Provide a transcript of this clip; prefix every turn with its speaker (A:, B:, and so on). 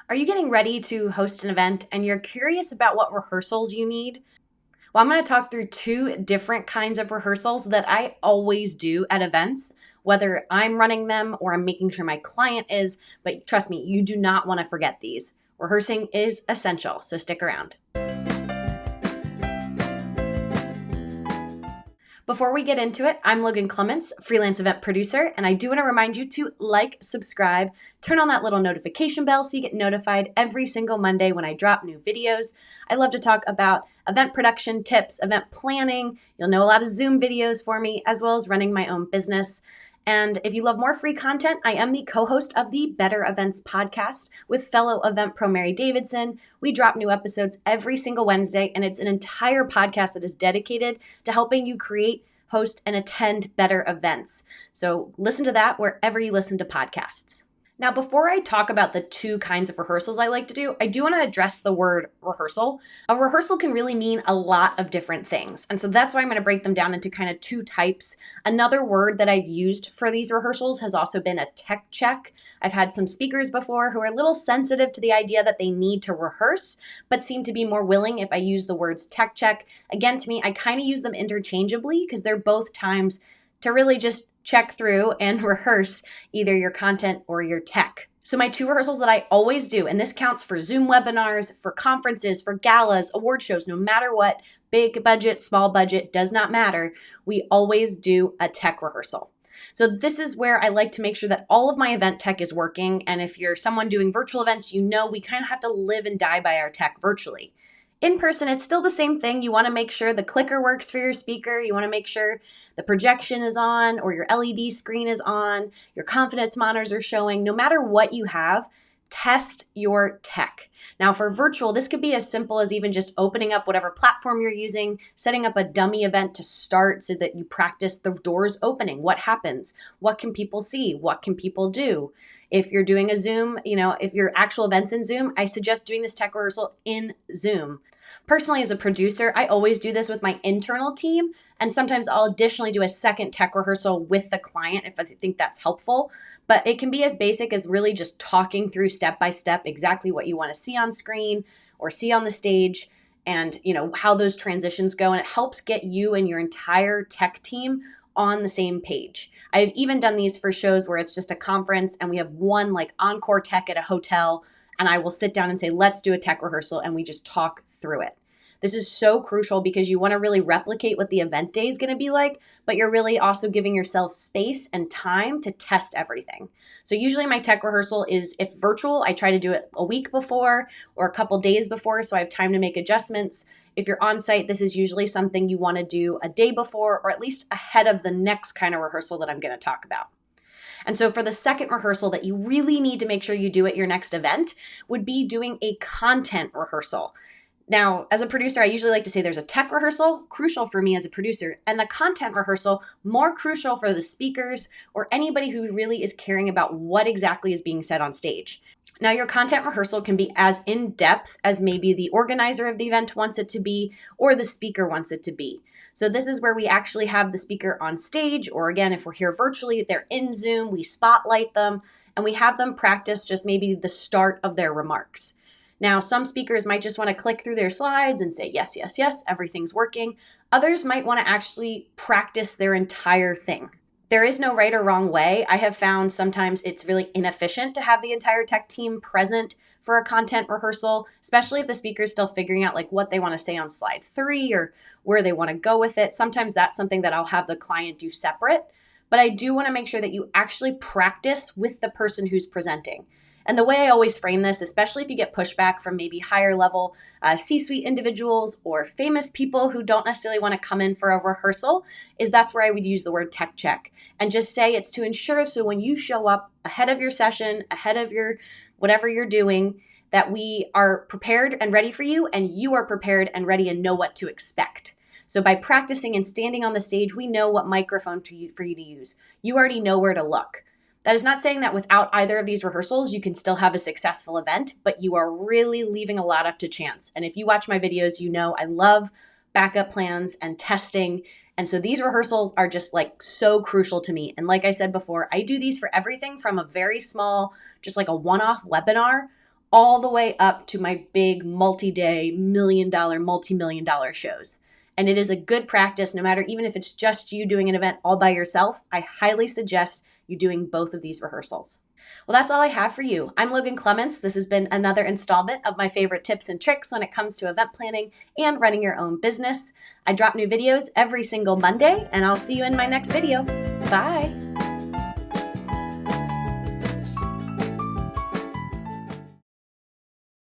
A: Are you getting ready to host an event and you're curious about what rehearsals you need? Well, I'm going to talk through two different kinds of rehearsals that I always do at events, whether I'm running them or I'm making sure my client is. But trust me, you do not want to forget these. Rehearsing is essential, so stick around. Before we get into it, I'm Logan Clements, freelance event producer, and I do want to remind you to like, subscribe, turn on that little notification bell so you get notified every single Monday when I drop new videos. I love to talk about event production tips, event planning. You'll know a lot of Zoom videos for me, as well as running my own business. And if you love more free content, I am the co-host of the Better Events podcast with fellow event pro Mary Davidson. We drop new episodes every single Wednesday, and it's an entire podcast that is dedicated to helping you create, host, and attend better events. So listen to that wherever you listen to podcasts. Now, before I talk about the two kinds of rehearsals I like to do, I do want to address the word rehearsal. A rehearsal can really mean a lot of different things. And so that's why I'm going to break them down into kind of two types. Another word that I've used for these rehearsals has also been a tech check. I've had some speakers before who are a little sensitive to the idea that they need to rehearse, but seem to be more willing if I use the words tech check. Again, to me, I kind of use them interchangeably because they're both times to really just check through and rehearse either your content or your tech. So my two rehearsals that I always do, and this counts for Zoom webinars, for conferences, for galas, award shows, no matter what, big budget, small budget, does not matter. We always do a tech rehearsal. So this is where I like to make sure that all of my event tech is working. And if you're someone doing virtual events, you know we kind of have to live and die by our tech virtually. In person, it's still the same thing. You want to make sure the clicker works for your speaker. You want to make sure the projection is on or your LED screen is on, your confidence monitors are showing. No matter what you have, test your tech. Now for virtual, this could be as simple as even just opening up whatever platform you're using, setting up a dummy event to start so that you practice the doors opening. What happens? What can people see? What can people do? If you're doing a Zoom, if your actual event's in Zoom, I suggest doing this tech rehearsal in Zoom. Personally, as a producer, I always do this with my internal team, and sometimes I'll additionally do a second tech rehearsal with the client if I think that's helpful. But it can be as basic as really just talking through step by step exactly what you want to see on screen or see on the stage and how those transitions go. And it helps get you and your entire tech team on the same page. I've even done these for shows where it's just a conference and we have one encore tech at a hotel, and I will sit down and say, let's do a tech rehearsal, and we just talk through it. This is so crucial because you want to really replicate what the event day is going to be like, but you're really also giving yourself space and time to test everything. So usually my tech rehearsal is, if virtual, I try to do it a week before or a couple days before so I have time to make adjustments. If you're on site, this is usually something you want to do a day before or at least ahead of the next kind of rehearsal that I'm going to talk about. And so for the second rehearsal that you really need to make sure you do at your next event would be doing a content rehearsal. Now, as a producer, I usually like to say there's a tech rehearsal, crucial for me as a producer, and the content rehearsal, more crucial for the speakers or anybody who really is caring about what exactly is being said on stage. Now, your content rehearsal can be as in-depth as maybe the organizer of the event wants it to be or the speaker wants it to be. So this is where we actually have the speaker on stage, or again, if we're here virtually, they're in Zoom, we spotlight them, and we have them practice just maybe the start of their remarks. Now, some speakers might just want to click through their slides and say, yes, yes, yes, everything's working. Others might want to actually practice their entire thing. There is no right or wrong way. I have found sometimes it's really inefficient to have the entire tech team present for a content rehearsal, especially if the speaker is still figuring out what they want to say on slide 3 or where they want to go with it. Sometimes that's something that I'll have the client do separate, but I do want to make sure that you actually practice with the person who's presenting. And the way I always frame this, especially if you get pushback from maybe higher level C-suite individuals or famous people who don't necessarily want to come in for a rehearsal, is that's where I would use the word tech check and just say it's to ensure so when you show up ahead of your session, ahead of your whatever you're doing, that we are prepared and ready for you and you are prepared and ready and know what to expect. So by practicing and standing on the stage, we know what microphone for you to use. You already know where to look. That is not saying that without either of these rehearsals, you can still have a successful event, but you are really leaving a lot up to chance. And if you watch my videos, you know I love backup plans and testing. And so these rehearsals are just so crucial to me. And like I said before, I do these for everything from a very small, just a one-off webinar, all the way up to my big multi-day, $1 million, multi-million dollar shows. And it is a good practice, no matter, even if it's just you doing an event all by yourself. I highly suggest you doing both of these rehearsals. Well, that's all I have for you. I'm Logan Clements. This has been another installment of my favorite tips and tricks when it comes to event planning and running your own business. I drop new videos every single Monday, and I'll see you in my next video. Bye.